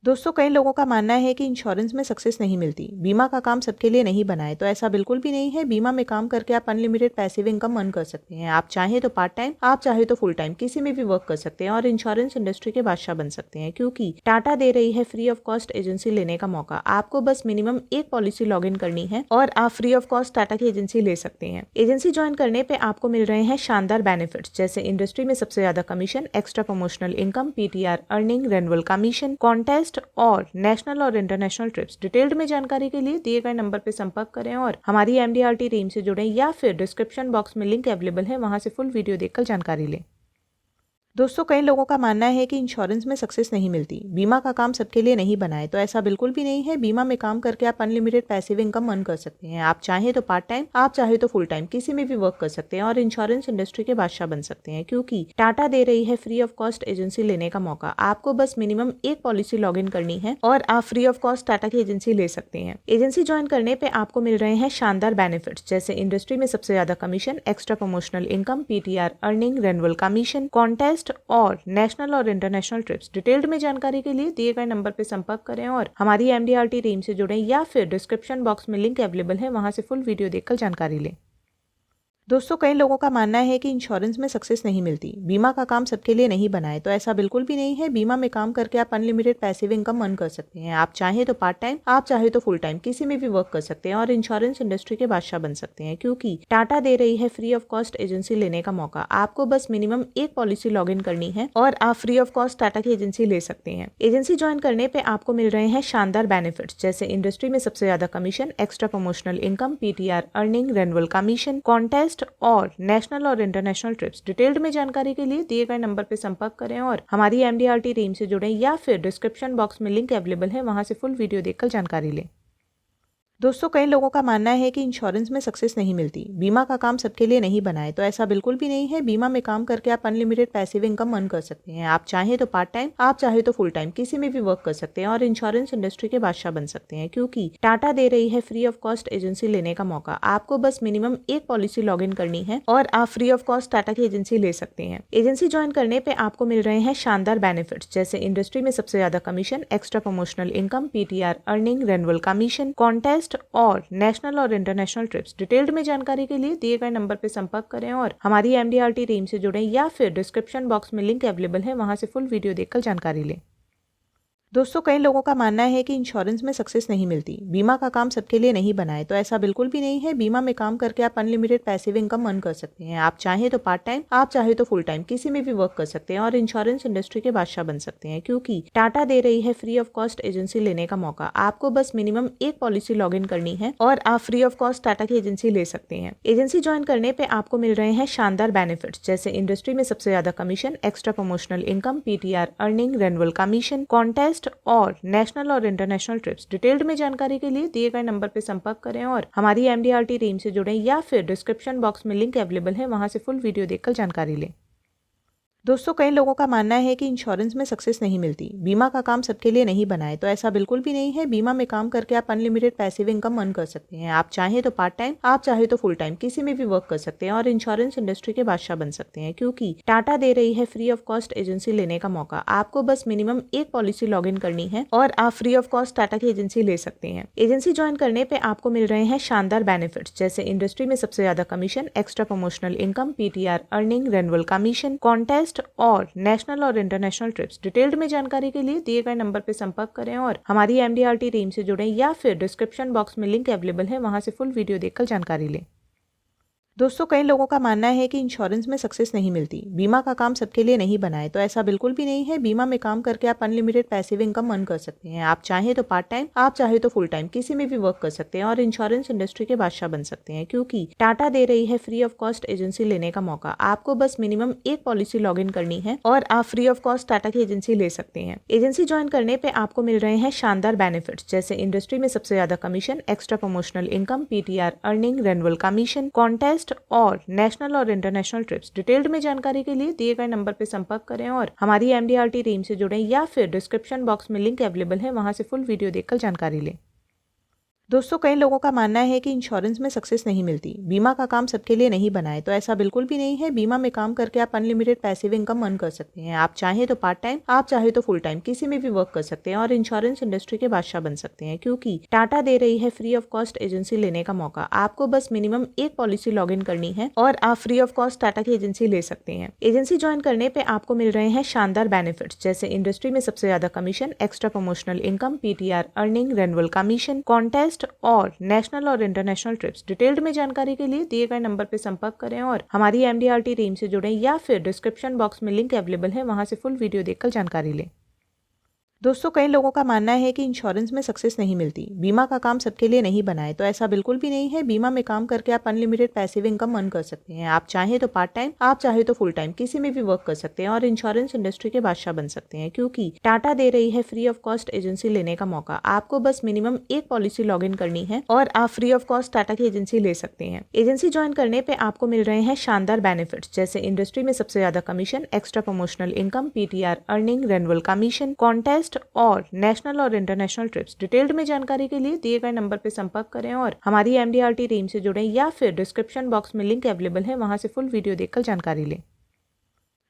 दोस्तों, कई लोगों का मानना है कि इंश्योरेंस में सक्सेस नहीं मिलती। बीमा का काम सबके लिए नहीं बना है, तो ऐसा बिल्कुल भी नहीं है। बीमा में काम करके आप अनलिमिटेड पैसिव इनकम अर्न कर सकते हैं। आप चाहें तो पार्ट टाइम, आप चाहे तो फुल टाइम, किसी में भी वर्क कर सकते हैं और इंश्योरेंस इंडस्ट्री के बादशाह बन सकते हैं, क्योंकि टाटा दे रही है फ्री ऑफ कॉस्ट एजेंसी लेने का मौका। आपको बस मिनिमम एक पॉलिसी लॉग इन करनी है और आप फ्री ऑफ कॉस्ट टाटा की एजेंसी ले सकते हैं। एजेंसी ज्वाइन करने पे आपको मिल रहे हैं शानदार बेनिफिट्स, जैसे इंडस्ट्री में सबसे ज्यादा commission, extra promotional income, PTR earning, renewal commission, contest और नेशनल और इंटरनेशनल ट्रिप्स। डिटेल्ड में जानकारी के लिए दिए गए नंबर पर संपर्क करें और हमारी एमडीआरटी टीम से जुड़ें, या फिर डिस्क्रिप्शन बॉक्स में लिंक अवेलेबल है, वहां से फुल वीडियो देखकर जानकारी लें। दोस्तों, कई लोगों का मानना है कि इंश्योरेंस में सक्सेस नहीं मिलती। बीमा का काम सबके लिए नहीं बना है, तो ऐसा बिल्कुल भी नहीं है। बीमा में काम करके आप अनलिमिटेड पैसिव इनकम अर्न कर सकते हैं। आप चाहें तो पार्ट टाइम, आप चाहे तो फुल टाइम, किसी में भी वर्क कर सकते हैं और इंश्योरेंस इंडस्ट्री के बादशाह बन सकते हैं, क्योंकि टाटा दे रही है फ्री ऑफ कॉस्ट एजेंसी लेने का मौका। आपको बस मिनिमम एक पॉलिसी लॉग इन करनी है और आप फ्री ऑफ कॉस्ट टाटा की एजेंसी ले सकते हैं। एजेंसी ज्वाइन करने पे आपको मिल रहे हैं शानदार बेनिफिट्स, जैसे इंडस्ट्री में सबसे ज्यादा commission, extra promotional income, PTR earning, renewal commission, contest और नेशनल और इंटरनेशनल ट्रिप्स। डिटेल्ड में जानकारी के लिए दिए गए नंबर पर संपर्क करें और हमारी एमडीआरटी टीम से जुड़ें, या फिर डिस्क्रिप्शन बॉक्स में लिंक अवेलेबल है, वहां से फुल वीडियो देखकर जानकारी लें। दोस्तों, कई लोगों का मानना है कि इंश्योरेंस में सक्सेस नहीं मिलती। बीमा का काम सबके लिए नहीं बना है, तो ऐसा बिल्कुल भी नहीं है। बीमा में काम करके आप अनलिमिटेड पैसिव इनकम अर्न कर सकते हैं। आप चाहें तो पार्ट टाइम, आप चाहे तो फुल टाइम, किसी में भी वर्क कर सकते हैं और इंश्योरेंस इंडस्ट्री के बादशाह बन सकते हैं, क्योंकि टाटा दे रही है फ्री ऑफ कॉस्ट एजेंसी लेने का मौका। आपको बस मिनिमम एक पॉलिसी लॉग इन करनी है और आप फ्री ऑफ कॉस्ट टाटा की एजेंसी ले सकते हैं। एजेंसी ज्वाइन करने पे आपको मिल रहे हैं शानदार बेनिफिट्स, जैसे इंडस्ट्री में सबसे ज्यादा commission, extra promotional income, PTR earning, renewal commission, contest और नेशनल और इंटरनेशनल ट्रिप्स। डिटेल्ड में जानकारी के लिए दिए गए नंबर पर संपर्क करें और हमारी एमडीआरटी टीम से जुड़ें, या फिर डिस्क्रिप्शन बॉक्स में लिंक अवेलेबल है, वहां से फुल वीडियो देखकर जानकारी लें। दोस्तों, कई लोगों का मानना है कि इंश्योरेंस में सक्सेस नहीं मिलती। बीमा का काम सबके लिए नहीं बना है, तो ऐसा बिल्कुल भी नहीं है। बीमा में काम करके आप अनलिमिटेड पैसिव इनकम अर्न कर सकते हैं। आप चाहें तो पार्ट टाइम, आप चाहे तो फुल टाइम, किसी में भी वर्क कर सकते हैं और इंश्योरेंस इंडस्ट्री के बादशाह बन सकते हैं, क्योंकि टाटा दे रही है फ्री ऑफ कॉस्ट एजेंसी लेने का मौका। आपको बस मिनिमम एक पॉलिसी लॉग इन करनी है और आप फ्री ऑफ कॉस्ट टाटा की एजेंसी ले सकते हैं। एजेंसी ज्वाइन करने पे आपको मिल रहे हैं शानदार बेनिफिट्स, जैसे इंडस्ट्री में सबसे ज्यादा commission, extra promotional income, PTR earning, renewal commission, contest और नेशनल और इंटरनेशनल ट्रिप्स। डिटेल्ड में जानकारी के लिए दिए गए नंबर पर संपर्क करें और हमारी एमडीआरटी टीम से जुड़ें, या फिर डिस्क्रिप्शन बॉक्स में लिंक अवेलेबल है, वहां से फुल वीडियो देखकर जानकारी लें। दोस्तों, कई लोगों का मानना है कि इंश्योरेंस में सक्सेस नहीं मिलती। बीमा का काम सबके लिए नहीं बना है, तो ऐसा बिल्कुल भी नहीं है। बीमा में काम करके आप अनलिमिटेड पैसिव इनकम अर्न कर सकते हैं। आप चाहें तो पार्ट टाइम, आप चाहे तो फुल टाइम, किसी में भी वर्क कर सकते हैं और इंश्योरेंस इंडस्ट्री के बादशाह बन सकते हैं, क्योंकि टाटा दे रही है फ्री ऑफ कॉस्ट एजेंसी लेने का मौका। आपको बस मिनिमम एक पॉलिसी लॉग इन करनी है और आप फ्री ऑफ कॉस्ट टाटा की एजेंसी ले सकते हैं। एजेंसी ज्वाइन करने पे आपको मिल रहे हैं शानदार बेनिफिट्स, जैसे इंडस्ट्री में सबसे ज्यादा commission, extra promotional income, PTR earning, renewal commission, contest और नेशनल और इंटरनेशनल ट्रिप्स। डिटेल्ड में जानकारी के लिए दिए गए नंबर पर संपर्क करें और हमारी एमडीआरटी टीम से जुड़ें, या फिर डिस्क्रिप्शन बॉक्स में लिंक अवेलेबल है, वहां से फुल वीडियो देखकर जानकारी लें। दोस्तों, कई लोगों का मानना है कि इंश्योरेंस में सक्सेस नहीं मिलती। बीमा का काम सबके लिए नहीं बना है, तो ऐसा बिल्कुल भी नहीं है। बीमा में काम करके आप अनलिमिटेड पैसिव इनकम अर्न कर सकते हैं। आप चाहें तो पार्ट टाइम, आप चाहे तो फुल टाइम, किसी में भी वर्क कर सकते हैं और इंश्योरेंस इंडस्ट्री के बादशाह बन सकते हैं, क्योंकि टाटा दे रही है फ्री ऑफ कॉस्ट एजेंसी लेने का मौका। आपको बस मिनिमम एक पॉलिसी लॉग इन करनी है और आप फ्री ऑफ कॉस्ट टाटा की एजेंसी ले सकते हैं। एजेंसी ज्वाइन करने पे आपको मिल रहे हैं शानदार बेनिफिट्स, जैसे इंडस्ट्री में सबसे ज्यादा commission, extra promotional income, PTR earning, renewal commission, contest और नेशनल और इंटरनेशनल ट्रिप्स। डिटेल्ड में जानकारी के लिए दिए गए नंबर पर संपर्क करें और हमारी एमडीआरटी टीम से जुड़ें, या फिर डिस्क्रिप्शन बॉक्स में लिंक अवेलेबल है, वहां से फुल वीडियो देखकर जानकारी लें। दोस्तों, कई लोगों का मानना है कि इंश्योरेंस में सक्सेस नहीं मिलती। बीमा का काम सबके लिए नहीं बना है, तो ऐसा बिल्कुल भी नहीं है। बीमा में काम करके आप अनलिमिटेड पैसिव इनकम अर्न कर सकते हैं। आप चाहें तो पार्ट टाइम, आप चाहे तो फुल टाइम, किसी में भी वर्क कर सकते हैं और इंश्योरेंस इंडस्ट्री के बादशाह बन सकते हैं, क्योंकि टाटा दे रही है फ्री ऑफ कॉस्ट एजेंसी लेने का मौका। आपको बस मिनिमम एक पॉलिसी लॉग इन करनी है और आप फ्री ऑफ कॉस्ट टाटा की एजेंसी ले सकते हैं। एजेंसी ज्वाइन करने पे आपको मिल रहे हैं शानदार बेनिफिट्स, जैसे इंडस्ट्री में सबसे ज्यादा commission, extra promotional income, PTR earning, renewal commission, contest और नेशनल और इंटरनेशनल ट्रिप्स। डिटेल्ड में जानकारी के लिए दिए गए नंबर पर संपर्क करें और हमारी एमडीआरटी टीम से जुड़ें, या फिर डिस्क्रिप्शन बॉक्स में लिंक अवेलेबल है, वहां से फुल वीडियो देखकर जानकारी लें। दोस्तों कई लोगों का मानना है कि इंश्योरेंस में सक्सेस नहीं मिलती। बीमा का काम सबके लिए नहीं बना है, तो ऐसा बिल्कुल भी नहीं है। बीमा में काम करके आप अनलिमिटेड पैसिव इनकम अर्न कर सकते हैं। आप चाहें तो पार्ट टाइम, आप चाहे तो फुल टाइम, किसी में भी वर्क कर सकते हैं और इंश्योरेंस इंडस्ट्री के बादशाह बन सकते हैं, क्योंकि टाटा दे रही है फ्री ऑफ कॉस्ट एजेंसी लेने का मौका। आपको बस मिनिमम एक पॉलिसी लॉग इन करनी है और आप फ्री ऑफ कॉस्ट टाटा की एजेंसी ले सकते हैं। एजेंसी ज्वाइन करने पे आपको मिल रहे हैं शानदार बेनिफिट्स, जैसे इंडस्ट्री में सबसे ज्यादा commission, extra promotional income, PTR earning, renewal commission, contest और नेशनल और इंटरनेशनल ट्रिप्स। डिटेल्ड में जानकारी के लिए दिए गए नंबर पर संपर्क करें और हमारी एमडीआरटी टीम से जुड़ें, या फिर डिस्क्रिप्शन बॉक्स में लिंक अवेलेबल है, वहां से फुल वीडियो देखकर जानकारी लें। दोस्तों कई लोगों का मानना है कि इंश्योरेंस में सक्सेस नहीं मिलती। बीमा का काम सबके लिए नहीं बना है, तो ऐसा बिल्कुल भी नहीं है। बीमा में काम करके आप अनलिमिटेड पैसिव इनकम अर्न कर सकते हैं। आप चाहें तो पार्ट टाइम, आप चाहे तो फुल टाइम, किसी में भी वर्क कर सकते हैं और इंश्योरेंस इंडस्ट्री के बादशाह बन सकते हैं, क्योंकि टाटा दे रही है फ्री ऑफ कॉस्ट एजेंसी लेने का मौका। आपको बस मिनिमम एक पॉलिसी लॉग इन करनी है और आप फ्री ऑफ कॉस्ट टाटा की एजेंसी ले सकते हैं। एजेंसी ज्वाइन करने पे आपको मिल रहे हैं शानदार बेनिफिट्स, जैसे इंडस्ट्री में सबसे ज्यादा commission, extra promotional income, PTR earning, renewal commission, contest और नेशनल और इंटरनेशनल ट्रिप्स। डिटेल्ड में जानकारी के लिए दिए गए नंबर पर संपर्क करें और हमारी एमडीआरटी टीम से जुड़ें, या फिर डिस्क्रिप्शन बॉक्स में लिंक अवेलेबल है, वहां से फुल वीडियो देखकर जानकारी लें।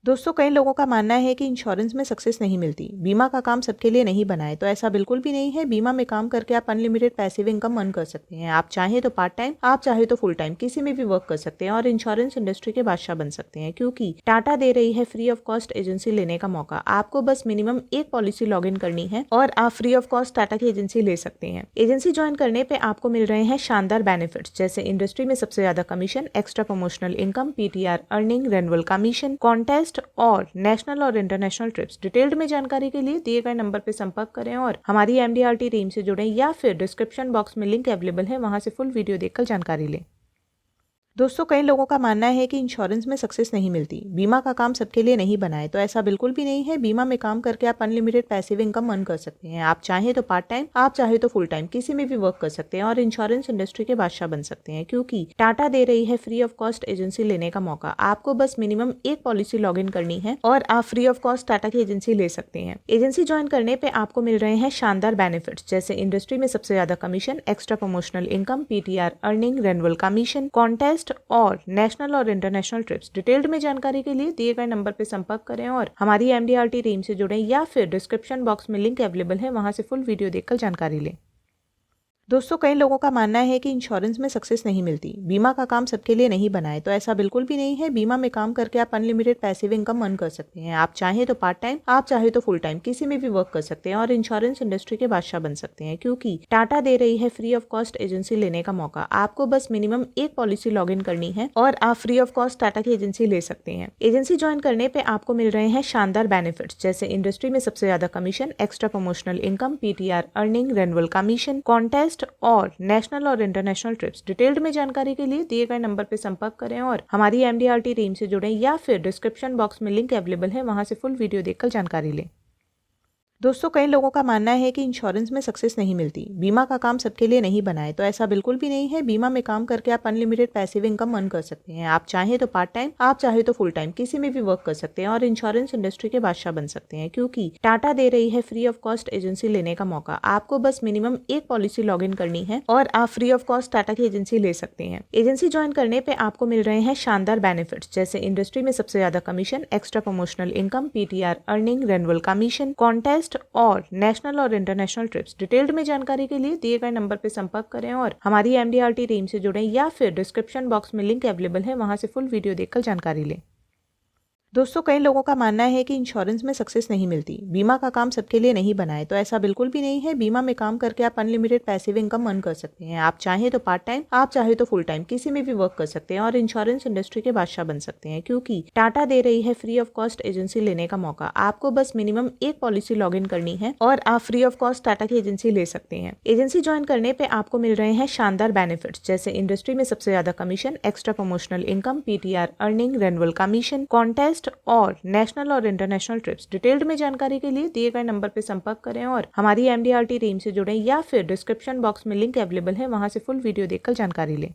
दोस्तों कई लोगों का मानना है कि इंश्योरेंस में सक्सेस नहीं मिलती। बीमा का काम सबके लिए नहीं बना है, तो ऐसा बिल्कुल भी नहीं है। बीमा में काम करके आप अनलिमिटेड पैसिव इनकम अर्न कर सकते हैं। आप चाहें तो पार्ट टाइम, आप चाहे तो फुल टाइम, किसी में भी वर्क कर सकते हैं और इंश्योरेंस इंडस्ट्री के बादशाह बन सकते हैं, क्योंकि टाटा दे रही है फ्री ऑफ कॉस्ट एजेंसी लेने का मौका। आपको बस मिनिमम एक पॉलिसी लॉग इन करनी है और आप फ्री ऑफ कॉस्ट टाटा की एजेंसी ले सकते हैं। एजेंसी ज्वाइन करने पे आपको मिल रहे हैं शानदार बेनिफिट्स, जैसे इंडस्ट्री में सबसे ज्यादा commission, extra promotional income, PTR earning, renewal commission, contest और नेशनल और इंटरनेशनल ट्रिप्स। डिटेल्ड में जानकारी के लिए दिए गए नंबर पर संपर्क करें और हमारी एमडीआरटी टीम से जुड़ें, या फिर डिस्क्रिप्शन बॉक्स में लिंक अवेलेबल है, वहां से फुल वीडियो देखकर जानकारी लें। दोस्तों कई लोगों का मानना है कि इंश्योरेंस में सक्सेस नहीं मिलती। बीमा का काम सबके लिए नहीं बना है, तो ऐसा बिल्कुल भी नहीं है। बीमा में काम करके आप अनलिमिटेड पैसिव इनकम अर्न कर सकते हैं। आप चाहें तो पार्ट टाइम, आप चाहे तो फुल टाइम, किसी में भी वर्क कर सकते हैं और इंश्योरेंस इंडस्ट्री के बादशाह बन सकते हैं, क्योंकि टाटा दे रही है फ्री ऑफ कॉस्ट एजेंसी लेने का मौका। आपको बस मिनिमम एक पॉलिसी लॉग इन करनी है और आप फ्री ऑफ कॉस्ट टाटा की एजेंसी ले सकते हैं। एजेंसी ज्वाइन करने पे आपको मिल रहे हैं शानदार बेनिफिट्स, जैसे इंडस्ट्री में सबसे ज्यादा commission, extra promotional income, PTR earning, renewal commission, contest और नेशनल और इंटरनेशनल ट्रिप्स। डिटेल्ड में जानकारी के लिए दिए गए नंबर पर संपर्क करें और हमारी एमडीआरटी टीम से जुड़ें, या फिर डिस्क्रिप्शन बॉक्स में लिंक अवेलेबल है, वहां से फुल वीडियो देखकर जानकारी लें। दोस्तों कई लोगों का मानना है कि इंश्योरेंस में सक्सेस नहीं मिलती। बीमा का काम सबके लिए नहीं बना है, तो ऐसा बिल्कुल भी नहीं है। बीमा में काम करके आप अनलिमिटेड पैसिव इनकम अर्न कर सकते हैं। आप चाहें तो पार्ट टाइम, आप चाहे तो फुल टाइम, किसी में भी वर्क कर सकते हैं और इंश्योरेंस इंडस्ट्री के बादशाह बन सकते हैं, क्योंकि टाटा दे रही है फ्री ऑफ कॉस्ट एजेंसी लेने का मौका। आपको बस मिनिमम एक पॉलिसी लॉग इन करनी है और आप फ्री ऑफ कॉस्ट टाटा की एजेंसी ले सकते हैं। एजेंसी ज्वाइन करने पे आपको मिल रहे हैं शानदार बेनिफिट्स, जैसे इंडस्ट्री में सबसे ज्यादा commission, extra promotional income, PTR earning, renewal commission, contest और नेशनल और इंटरनेशनल ट्रिप्स। डिटेल्ड में जानकारी के लिए दिए गए नंबर पर संपर्क करें और हमारी एमडीआरटी टीम से जुड़ें, या फिर डिस्क्रिप्शन बॉक्स में लिंक अवेलेबल है, वहां से फुल वीडियो देखकर जानकारी लें। दोस्तों कई लोगों का मानना है कि इंश्योरेंस में सक्सेस नहीं मिलती। बीमा का काम सबके लिए नहीं बना है, तो ऐसा बिल्कुल भी नहीं है। बीमा में काम करके आप अनलिमिटेड पैसिव इनकम अर्न कर सकते हैं। आप चाहें तो पार्ट टाइम, आप चाहे तो फुल टाइम, किसी में भी वर्क कर सकते हैं और इंश्योरेंस इंडस्ट्री के बादशाह बन सकते हैं, क्योंकि टाटा दे रही है फ्री ऑफ कॉस्ट एजेंसी लेने का मौका। आपको बस मिनिमम एक पॉलिसी लॉग इन करनी है और आप फ्री ऑफ कॉस्ट टाटा की एजेंसी ले सकते हैं। एजेंसी ज्वाइन करने पे आपको मिल रहे हैं शानदार बेनिफिट्स, जैसे इंडस्ट्री में सबसे ज्यादा commission, extra promotional income, PTR earning, renewal commission, contest और नेशनल और इंटरनेशनल ट्रिप्स। डिटेल्ड में जानकारी के लिए दिए गए नंबर पर संपर्क करें और हमारी एमडीआरटी टीम से जुड़ें, या फिर डिस्क्रिप्शन बॉक्स में लिंक अवेलेबल है, वहां से फुल वीडियो देखकर जानकारी लें। दोस्तों कई लोगों का मानना है कि इंश्योरेंस में सक्सेस नहीं मिलती। बीमा का काम सबके लिए नहीं बना है, तो ऐसा बिल्कुल भी नहीं है। बीमा में काम करके आप अनलिमिटेड पैसिव इनकम अर्न कर सकते हैं। आप चाहें तो पार्ट टाइम, आप चाहे तो फुल टाइम, किसी में भी वर्क कर सकते हैं और इंश्योरेंस इंडस्ट्री के बादशाह बन सकते हैं, क्योंकि टाटा दे रही है फ्री ऑफ कॉस्ट एजेंसी लेने का मौका। आपको बस मिनिमम एक पॉलिसी लॉग इन करनी है और आप फ्री ऑफ कॉस्ट टाटा की एजेंसी ले सकते हैं। एजेंसी ज्वाइन करने पे आपको मिल रहे हैं शानदार बेनिफिट्स, जैसे इंडस्ट्री में सबसे ज्यादा commission, extra promotional income, PTR earning, renewal commission, contest और नेशनल और इंटरनेशनल ट्रिप्स। डिटेल्ड में जानकारी के लिए दिए गए नंबर पर संपर्क करें और हमारी एमडीआरटी टीम से जुड़ें, या फिर डिस्क्रिप्शन बॉक्स में लिंक अवेलेबल है, वहां से फुल वीडियो देखकर जानकारी लें।